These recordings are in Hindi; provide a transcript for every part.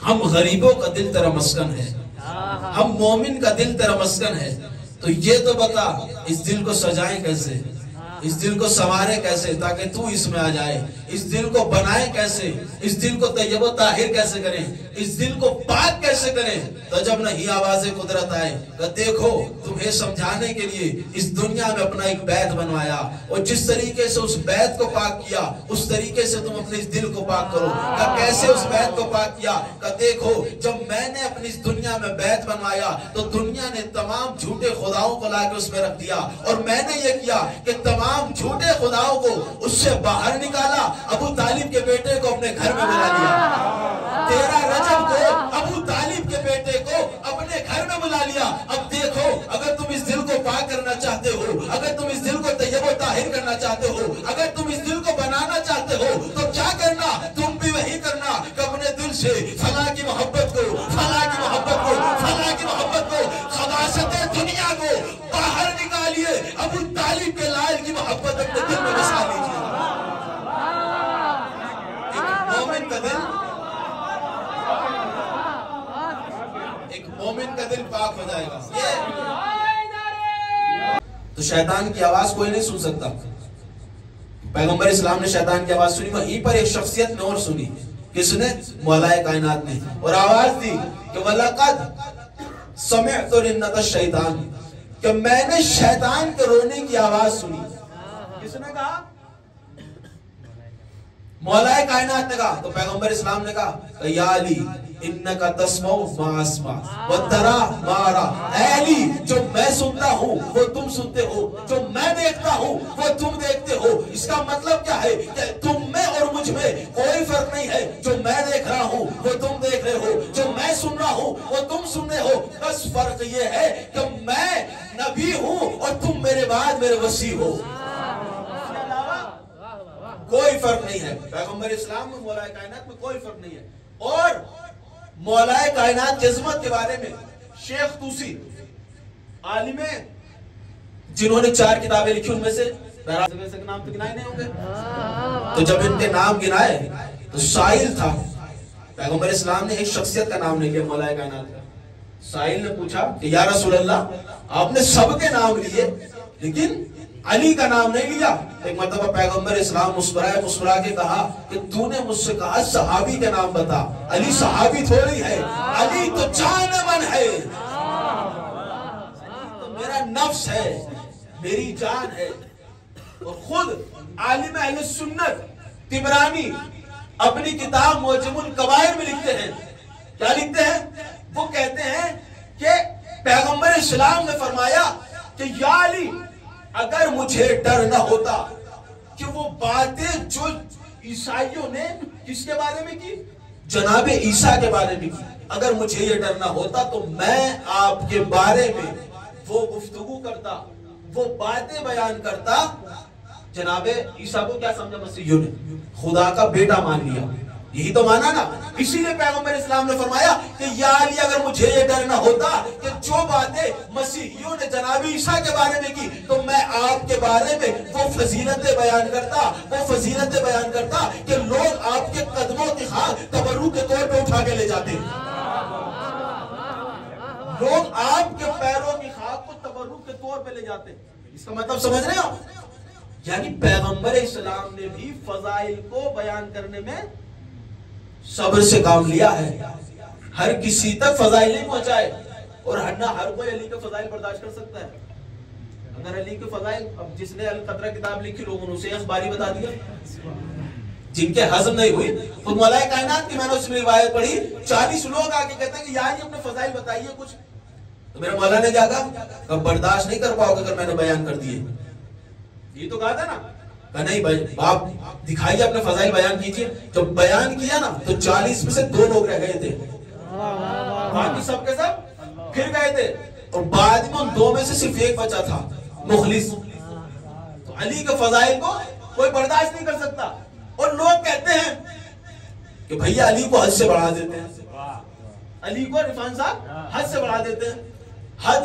हम गरीबों का दिल तेरा मस्कन है, हम मोमिन का दिल तेरा मस्कन है। तो ये तो बता, इस दिल को सजाएं कैसे, इस दिल को संवारे कैसे ताकि तू इसमें आ जाए, इस दिल को बनाए कैसे, इस दिल को तैयब ताहिर कैसे करें, इस दिल को पाक कैसे करें। तो जब नहीं आवाज़े कुदरत आए तो देखो तुम्हें समझाने के लिए इस दुनिया में अपना एक बैत बनवाया, और जिस तरीके से उस बैत को पाक किया उस तरीके से तुम अपने इस दिल को पाक करो। कैसे उस बैत को पाक किया? देखो जब मैंने अपनी इस दुनिया में बैत बनवाया तो दुनिया ने तमाम झूठे खुदाओं को लाके उसमें रख दिया, और मैंने ये किया कि तमाम झूठे खुदाओं को उससे बाहर निकाला, अबू तालिब के बेटे को अपने घर में बुला लिया। 13 रजब को अबू तालिब के बेटे को अपने घर में बुला लिया। अब देखो, अगर तुम इस दिल को पाक करना चाहते हो, अगर तुम इस दिल को तैयब व ताहिर करना चाहते हो, अगर तुम इस दिल को बनाना चाहते हो तो क्या करना? तुम भी वही करना कि अपने दिल से फला की मोहब्बत को, फला की मोहब्बत को, फला की मोहब्बत को, खबासते दुनिया को बाहर निकालिए, अबू तालिब के लाल की मोहब्बत अपने दिल में बसा लीजिए। एक मोमिन का दिल पाक हो जाएगा। तो शैतान की आवाज कोई नहीं सुन सकता। पैगंबर इस्लाम ने शैतान की आवाज सुनी, वहीं पर एक शख्सियत ने और सुनी। किसने? मौलाए कायनात ने, और आवाज दी कि वलक़द समिअतु रिन्नत शैतान, कि मैंने शैतान के रोने की आवाज सुनी। किसने कहा? मौलाए कायनात ने कहा। तो पैगंबर इस्लाम ने कहा या अली इन्नका तस्माउ मा अस्मा व तरा मा अरा। ऐ अली, जो मैं सुनता हूँ वो तुम सुनते हो, जो मैं देखता हूँ वो तुम देखते हो। इसका मतलब क्या है कि तुम में और मुझ में कोई फर्क नहीं है। जो मैं देख रहा हूँ वो तुम देख रहे हो, जो मैं सुन रहा हूँ वो तुम सुन रहे हो। बस फर्क ये है कि मैं नबी हूँ और तुम मेरे बाद मेरे वसी हो, कोई फर्क नहीं है। पैगंबर इस्लाम में मौलाए कायनात में कोई फर्क नहीं है। और मौलाए कायनात की अज़मत के बारे में शेख तूसी आलिम है, जिन्होंने 4 किताबें लिखी, उनमें से नाम तो गिनाए नहीं होंगे। तो जब इनके नाम गिनाए तो साहिल था। पैगंबर इस्लाम ने एक शख्सियत का नाम नहीं लिया मौलाए कायनात का। साहिल ने पूछा कि या रसूल अल्लाह, आपने सबके नाम लिए लेकिन अली का नाम नहीं लिया। एक मतलब पैगंबर इस्लाम मुस्कुरा के कहा कि तूने मुझसे कहा सहाबी के नाम बता, अली सहाबी थोड़ी है, अली तो जान-ए-मन है, तो मेरा नफ्स है, मेरी जान है। और खुद आलिम अहले सुन्नत तिबरानी अपनी किताब मुअज्जमुल कबाइर में लिखते हैं। क्या लिखते हैं? वो कहते हैं कि पैगंबर इस्लाम ने फरमाया कि या अली, अगर मुझे डर न होता कि वो बातें जो ईसाइयों ने किसके बारे में की, जनाबे ईसा के बारे में की, अगर मुझे ये डर न होता तो मैं आपके बारे में वो गुफ्तगू करता, वो बातें बयान करता। जनाबे ईसा को क्या समझा मसीहियों ने? खुदा का बेटा मान लिया, यही तो माना ना। इसीलिए पैगंबर इस्लाम ने फरमाया कि या अली, अगर मुझे ये डर ना होता कि जो बातें मसीहियों ने जनाबी ईसा के बारे में की तो मैं आपके बारे में वो फजीलतें बयान करता, वो फजीलतें बयान करता कि लोग आपके कदमों की खाक तबर्रुक के तौर पे उठा के ले जाते। लोग आपके पैरों की खाक को तबर्रुक के तौर पे ले जाते। इसका मतलब समझ रहे हो? यानी पैगंबर इस्लाम ने भी फजाइल को बयान करने में सब्र से काम लिया है। हर किसी तक फजाइल नहीं पहुंचाए, और ना हर कोई अली के फजाइल बर्दाश्त कर सकता है। अगर अली के फजाइल, अब जिसने अल कदरा किताब लिखी लोगों ने उसे अखबारी बता दिया, जिनके हजम नहीं हुई। तो मौलाए कायनात की मैंने उसमें रिवायत पढ़ी, 40 लोग आके कहते हैं कि यार ये अपने फजाइल बताइए कुछ। तो मेरे मौला ने क्या कहा? कब बर्दाश्त नहीं कर पाओगे अगर मैंने बयान कर दिए। ये तो कहा था ना, नहीं भाई आप दिखाइए अपने फजाइल बयान कीजिए। जब बयान किया ना तो 40 में से 2 लोग रह गए थे, बाकी सब के सब फिर गए थे, और बाद में उन 2 में से सिर्फ एक बचा था, मुखलिस। तो अली के फजाइल को कोई बर्दाश्त नहीं कर सकता। और लोग कहते हैं कि भैया अली को हद से बढ़ा देते हैं, अली को इरफान साहब हद से बढ़ा देते हैं, हद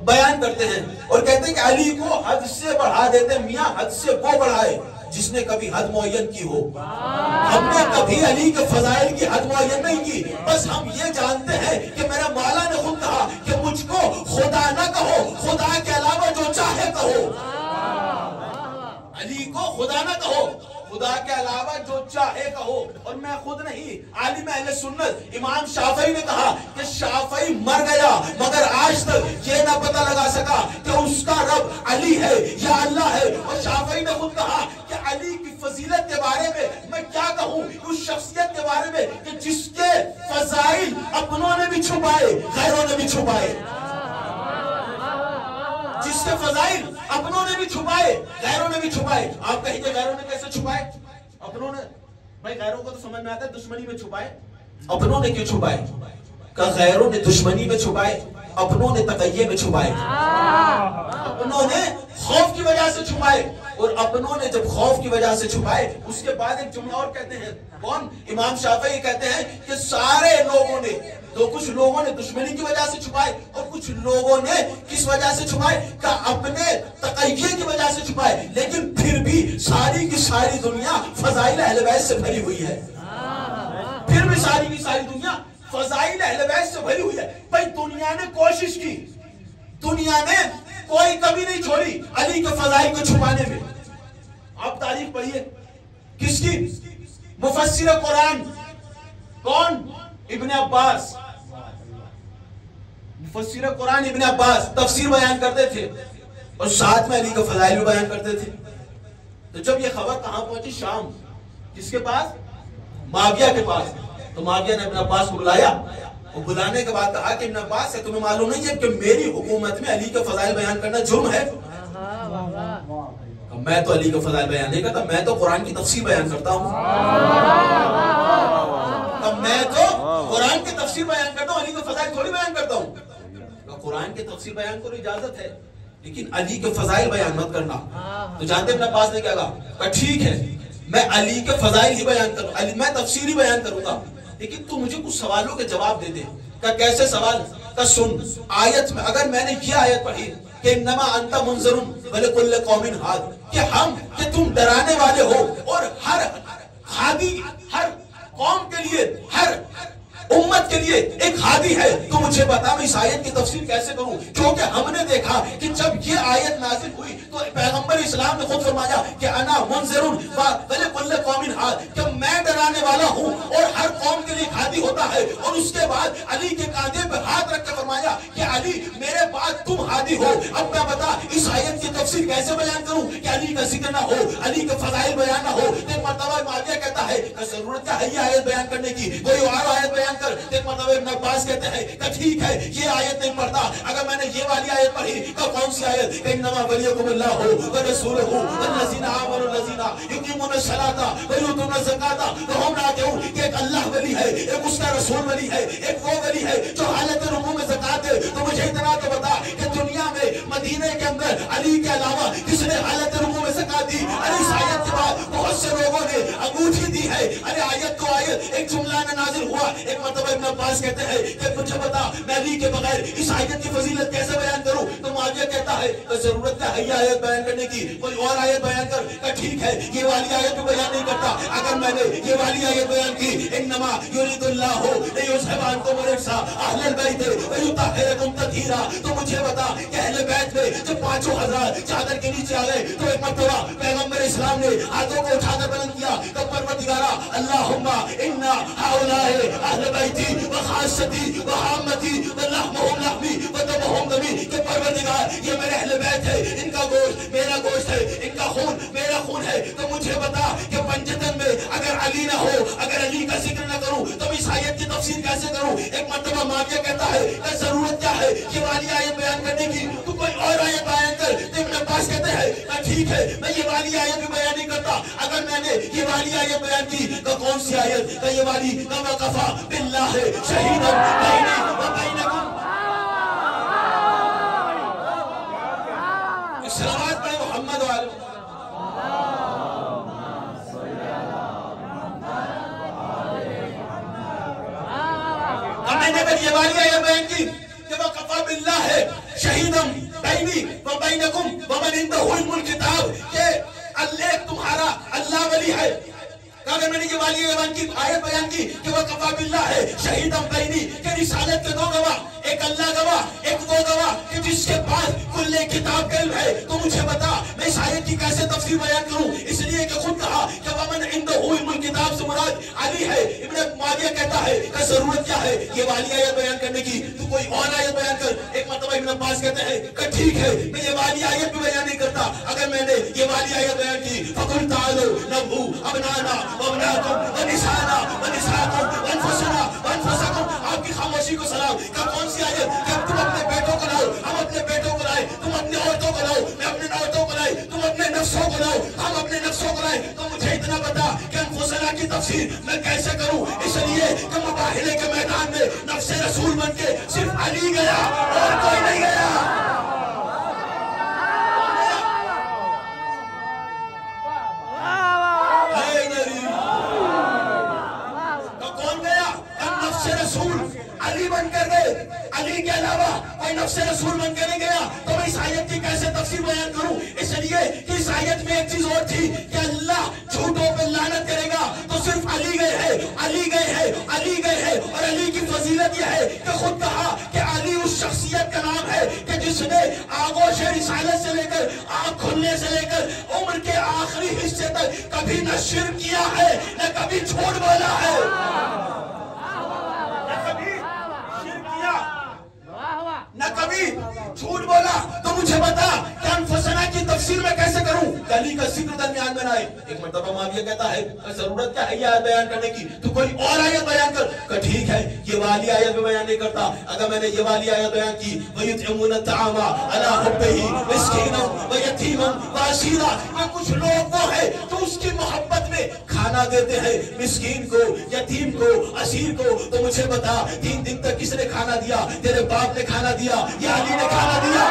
बयान करते हैं और कहते हैं कि अली को हद से बढ़ा देते हैं। मियां हद से वो बढ़ाए, जिसने कभी हद मुअय्यन की हो। हमने कभी अली के फजाइल की हद मुअय्यन नहीं की, बस हम ये जानते हैं कि मेरा मौला ने खुद कहा कि मुझको खुदा ना कहो, खुदा के अलावा जो चाहे कहो। अली को खुदा ना कहो, खुदा के अलावा जो चाहे कहो। और मैं खुद नहीं, आलिम अहले सुन्नत इमाम शाफई ने कहा कि शाफई मर गया मगर आज तक ये ना पता लगा सका कि उसका रब अली है या अल्लाह है। और शाफई ने खुद कहा कि अली की फजीलत के बारे में मैं क्या कहूँ, उस शख्सियत के बारे में कि जिसके फजाइल अपनों ने भी छुपाए, गैरों ने भी छुपाए। जिसके फजाइल अपनों ने भी छुपाए, गैरों ने भी छुपाए। आप कहेंगे गैरों ने कैसे छुपाए? अपनों ने, भाई गैरों को तो समझ में आता है दुश्मनी में छुपाए, अपनों ने क्यों छुपाए? का गैरों ने दुश्मनी में छुपाए, अपनों ने तकय्ये में छुपाए। अपनों ने खौफ की वजह से छुपाए, और अपनों ने जब खौफ की वजह से छुपाए उसके बाद एक जुमला और कहते हैं। कौन? इमाम शाफई कहते हैं कि सारे लोगों ने, तो कुछ लोगों ने दुश्मनी की वजह से छुपाए और कुछ लोगों ने किस वजह से छुपाए? का अपने तकय्ये की वजह से छुपाए। लेकिन फिर भी सारी की सारी दुनिया फजाइल अहले बैत से भरी हुई है। फिर भी सारी की सारी दुनिया फजाइल अहले बैत से भरी हुई है। भाई दुनिया ने कोशिश की, दुनिया ने कोई कमी नहीं छोड़ी अली के फजाइल को छुपाने में। आप तारीख पढ़िए किसकी? मुफस्सिर कुरान कौन? इब्ने अब्बास। मुफस्सिर कुरान इब्ने अब्बास तफसीर बयान करते थे और साथ में अली का फजाइल भी बयान करते थे। तो जब ये खबर कहां पहुंची? शाम। किसके पास? मुआविया के पास। तो मुआविया ने इब्ने अब्बास को बुलाया और बुलाने के बाद कहा कि इब्ने अब्बास से तुम्हें मालूम नहीं है कि मेरी हुकूमत में अली का फजाइल बयान करना जुर्म है? मैं तो अली का फजाइल बयान नहीं करता, मैं तो कुरान की तफसीर बयान करता हूं। मैं तो कुरान की तफसीर बयान करता हूं, अली का फजाइल थोड़ी बयान करता हूं। कुरान की तफसीर बयान को इजाजत है, लेकिन अली के फजाइल बयान मत करना। तो जानते हैं इब्ने अब्बास ने क्या कहा? ठीक है मैं अली के फजाइल ही बयान करूँ, मैं तफसीर ही बयान करूंगा, लेकिन तू मुझे कुछ सवालों के जवाब दे दे। का कैसे सवाल? का सुन, आयत में अगर मैंने ये आयत पढ़ी कि इन्नमा अंता मुनज़रुन वलिकुल्लि कौमिन हाद, कि तुम डराने वाले हो और हर हादी, हर कौम के लिए, हर उम्मत के लिए एक हादी है, तो मुझे बता मैं इस आयत की तफसीर कैसे करूं? क्योंकि हमने देखा कि जब ये आयत नाज़िल हुई तो पैगंबर इस्लाम ने खुद फरमाया कि अना मुनज़िरुन वलिकुल्लि कौमिन हाद, कि मैं डराने वाला हूं और हर कौम के लिए हादी होता है। और उसके बाद अली के कांधे पे हाथ रख के फरमाया कि अली मेरे बाद तुम हादी हो। अब मैं बता इस आयत की तफसीर कैसे बयान करूं कि अली का जिक्र ना हो, अली के फजाइल बयान ना हो। एक मर्तबा मुआविया कहता है जरूरत क्या है ये आयत बयान करने की, कोई और आयत बयान कर। एक मर्तबा इब्ने अब्बास कहते हैं कि ठीक है ये आयत नहीं पढ़ता, अगर मैंने ये वाली आयत पढ़ी तो कौन सी आयत? इन्नमा वलियुकुमुल्लाहु व रसूलुहु वल्लज़ीना आमनु वल्लज़ीना युकीमुना सलाता व युतूना ज़काता। तो हम ना कहूं कि एक अल्लाह वली है, एक उसका रसूल वली है, एक वो वली है जो हालत रुकू में ज़कात दे। तो मुझे इतना तो बता कि दुनिया में मदीने के अंदर अली के अलावा किसने हालत रुकू में ज़कात दी? अरे इस आयत के बाद बहुत से लोगों ने अंगूठी दी है। अरे आयत तो आयत, एक जुमला में नाजिल हुआ। एक मर्तबा इब्ने अब्बास कहते हैं कि मुझे बता मैं अली के बगैर इस आयत की फजीलत कैसे बयान करूं? तो मुआविया कहता है तो जरूरत क्या है ये आयत बयान करने की, कोई और आयत बयान कर। ठीक है ये वाली आयत भी बयान नहीं करता, अगर मैंने ये वाली आयत बयान की इन्नमा युरीदुल्लाहु लियुज़हिबअनकुम रिज्सा अहलल बैत व युतहिरकुम तत्हीरा, तो मुझे बता कि अहले बैत में जब 500 हज़ार चादर के नीचे आ गए तो एक मर्तबा पैगंबर इस्लाम ने हाथों को उठाकर बुलंद किया तो परवरदिगारा अल्लाहुम्मा इन्ना हाउलाए अहले बैती व खासती व हामती व लहमुहुम लहमी व दमुहुम दमी, कि परवरदिगार ये मेरे अहले बैत है, इनका गोश्त मेरा गोश्त है, इनका खून मेरा खून है। तो मुझे बता कि पंजतन में अगर अली ना हो, अगर अली का जिक्र ना करूं तो इस आयत की तफसीर कैसे करूं? एक मर्तबा मुआविया कहता है कि जरूरत क्या है ये वाली आयत बयान करने की, तू कोई और आयत बयान कर। तो इब्ने अब्बास कहते हैं ठीक है मैं ये वाली आयत भी बयान नहीं करता, अगर मैंने ये वाली आयत बयान की तो कौन सी आयत? तो ये वाली कमा कफा बिल्लाहि शहीदन बैनी व बैनकुम। सलावत पढ़े मोहम्मद वाले। मैंने ये वाली आयत बयान की कि वक़फ़ा बिल्लाहि शहीदन बैनी व बैनकुम व मन इंदहुल किताब, के अल्लाह तुम्हारा अल्लाह वली है। अगर मैंने ये वाली की आयत बयान की कि वह कफा बिल्लाह है शहीदम बैनी कि रिसालत के दो गवाह, एक अल्लाह गवाह, एक वो गवाह कि जिसके पास कुल्ले किताब का इल्म है। तो मुझे बता मैं इस आयत की कैसे तफसीर बयान करूं, इसलिए कि खुद कहा कि वमन इंदहु इल्मुल किताब से मुराद अली है। इब्न माविया कहता है कि जरूरत क्या है ये वाली आयत बयान करने की, तू कोई और आयत बयान कर। एक मतलब इब्न अब्बास कहते हैं कि ठीक है मैं ये वाली आयत भी बयान नहीं करता। अगर मैंने ये वाली आयत बयान की फकुल तालो नबू अबनाना आपकी खामोशी को सलाम। क्या कौन सी आयत? क्या तुम अपने बेटों को लाओ, हम अपने बेटों को लाए, तुम अपने औरतों को लाओ, मैं अपने औरतों को लाए, तुम अपने नफ्सों को लाओ, हम अपने नफ्सों को लाए। तो मुझे इतना बता कि अनफुसना की तफसीर मैं कैसे करूं, इसलिए कि मुबाहिले के मैदान में नफ्से रसूल बन के सिर्फ अली गया और कोई नहीं गया। अली बनकर गए, अली के अलावा कोई नफ्से रसूल बनकर नहीं गया। तो मैं इस आयत की कैसे तफसीर बयान करूं, इसलिए कि इस आयत में एक चीज और थी कि अल्लाह झूठों पे लानत करेगा तो सिर्फ अली गए हैं, अली गए हैं, अली गए हैं। और अली की फजीलत यह है कि खुद कहा कि अली उस शख्सियत का नाम है कि जिसने आगोश रिसालत से लेकर आंख खुलने से लेकर उम्र के आखिरी हिस्से तक कभी न शिर्क किया है, न कभी झूठ बोला है, न कभी झूठ बोला। तो मुझे बता कि अनफसना की तफसीर मैं कैसे करूं, अली का जिक्र दरमियान में आए। एक मर्तबा माविया कहता है जरूरत क्या है ये आयत बयान करने की, तू कोई और आयत बयान कर। ठीक है ये वाली आयत में बयान नहीं करता। अगर मैंने ये वाली आयत बयान की वयुतइमुना तआमा अला हुब्बिही मिस्कीनन व यतीमन व असीरा, ये कुछ लोग वो है तो उसकी मोहब्बत में खाना देते हैं मिस्कीन को, यतीम को, असीर को। तो मुझे बता 3 दिन तक किसने खाना दिया? तेरे बाप ने खाना दिया या अली ने खाना दिया?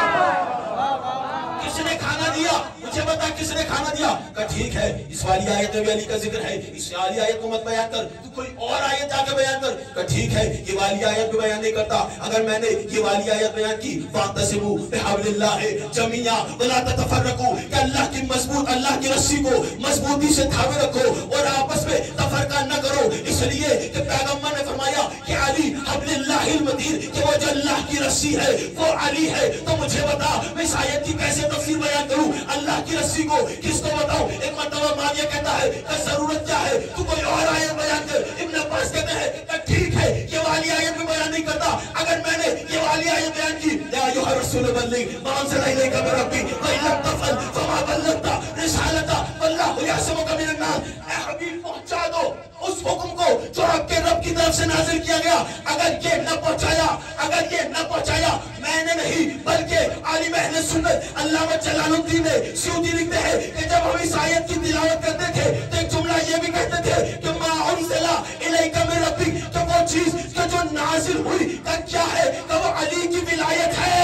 किसने खाना दिया? मुझे बता किसने खाना दिया? ठीक है इस वाली आयत में भी अली का जिक्र है, इस वाली आयत को मत बयान कर, तू कोई और आयत जाके बयान कर। ठीक है ये वाली आयत भी बयान नहीं करता। अगर मैंने ये वाली आयत बयान की वातसिमू बिहब्लिल्लाह जमीआ वला ततफर्रकू, कि अल्लाह की मजबूत, अल्लाह की रस्सी को मजबूती से थामे रखो और आपस में तफरका न करो, इसलिए कि पैगंबर ने फरमाया कि अली हब्लिल्लाहिल मतीन, कि वो जो अल्लाह की रस्सी है वो अली है। तो मुझे बता मैं इस आयत की कैसे तफसीर बयान करूं, अल्लाह की रस्सी को किसको बताऊं? एक मर्तबा माविया कहता है कि जरूरत क्या है, तू कोई और आयत बयान कर। इब्न अब्बास कहते हैं कि ठीक है ये वाली आयत भी बयान नहीं करता। अगर मैंने ये वाली आयत बयान की या अय्युहा रसूल बल्लिग मा अनज़ला इलैका मिन रब्बिक व इन लम तफ़अल फमा बल्लगता रिसालता वल्लाहु यअसिमुका मिनन नास, ए हबीब पहुंचा दो उस हुक्म को जो आपके रब की तरफ से नाजिल किया गया। अगर ये न पहुंचाया, अगर ये न पहुंचाया, मैंने नहीं बल्कि आलिम अहले सुन्नत अल्लामा जलालुद्दीन सयूती लिखते हैं कि जब हम इस आयत की तिलावत करते थे तो एक जुमला ये भी कहते थे कि मा उनज़ला इलैका मिन रब्बिक, तो वो चीज जो नाजिल हुई का क्या है, कि वो अली की विलायत है।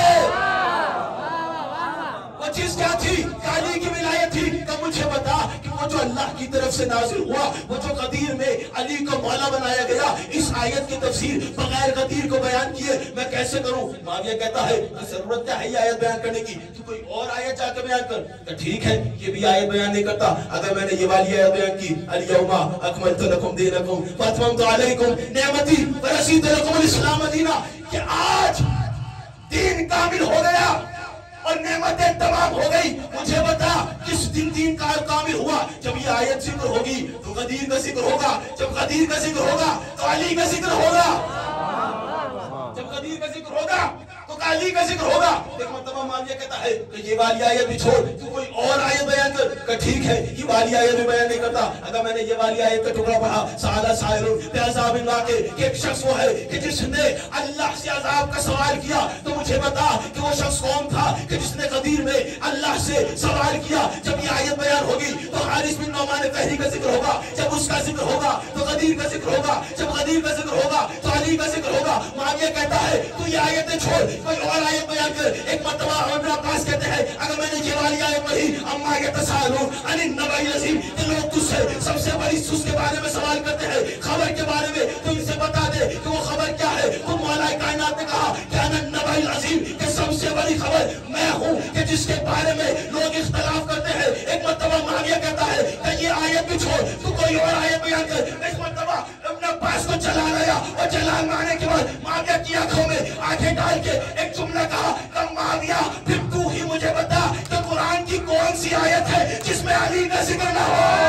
वो चीज क्या थी? अली की विलायत थी। तो मुझे बता कि वो जो अल्लाह की तरफ से नाजिल हुआ, वो जो गदीर में अली को मौला बनाया गया, इस आयत की तफसीर बगैर गदीर को बयान किए मैं कैसे करूं? माविया कहता है जरूरत क्या है ये आयत बयान करने की, तू कोई और आयत जाकर बयान कर। तो ठीक है ये भी आयत बयान नहीं करता। अगर मैंने ये वाली आयत बयान की अल-यौमा अकमलतु लकुम दीनकुम व अतममतु अलैकुम निअमती व रसीतु लकुमुल इस्लाम दीना, कि आज दीन कामिल हो गया और नेमतें तमाम हो गई। मुझे बता किस दिन दीन का कामिल हुआ? जब ये आयत जिक्र होगी तो गदीर का जिक्र होगा, जब गदीर का जिक्र होगा तो अली का जिक्र होगा, जब गदीर का जिक्र होगा तो अली का जिक्र होगा। एक मर्तबा माविया कहता है कि ये वाली आयत भी छोड़, तू कोई और आयत बयान कर। ठीक है ये वाली आयत भी बयान नहीं करता। अगर मैंने ये वाली आयत का टुकड़ा पढ़ा साला साहिरुन बिअज़ाबिन वाक़ि, कि एक शख्स वो है कि जिसने अल्लाह से अजाब का सवाल किया। तो मुझे बता कि वो शख्स कौन था कि जिसने गदीर में अल्लाह से सवाल किया। जब ये आयत बयान होगी तो हारिस बिन नौमान फहरी का जिक्र होगा, जब उसका जिक्र होगा तो गदीर का जिक्र होगा, जब गदीर का जिक्र होगा तो अली का जिक्र होगा। माविया कहता है तू ये आयतें छोड़ कोई और आयत बयान कर। एक मर्तबा इब्न अब्बास कहते हैं अगर मैंने ये वाली आयत पढ़ी अम्मा यतसाअलून अनिन नबइल अज़ीम, कि लोग तुझसे सबसे बड़ी उसके बारे में सवाल करते हैं, खबर के बारे में, तो इनसे बता दे कि वो खबर क्या है। तो मौला कायनात ने कहा कि अनिन नबइल अज़ीम, कि सबसे बड़ी खबर मैं हूँ कि जिसके बारे में लोग इख्तिलाफ करते हैं। एक मर्तबा माविया कोई और आयत बयान कर। इस मर्तबा अपने अब्बास को जला लाया और जलाल मारने के बाद माविया की आंखों में आंखें डाल के एक जुमला कहा, कब माविया फिर तू ही मुझे बता कि कुरान की कौन सी आयत है जिसमें अली का जिक्र ना हो।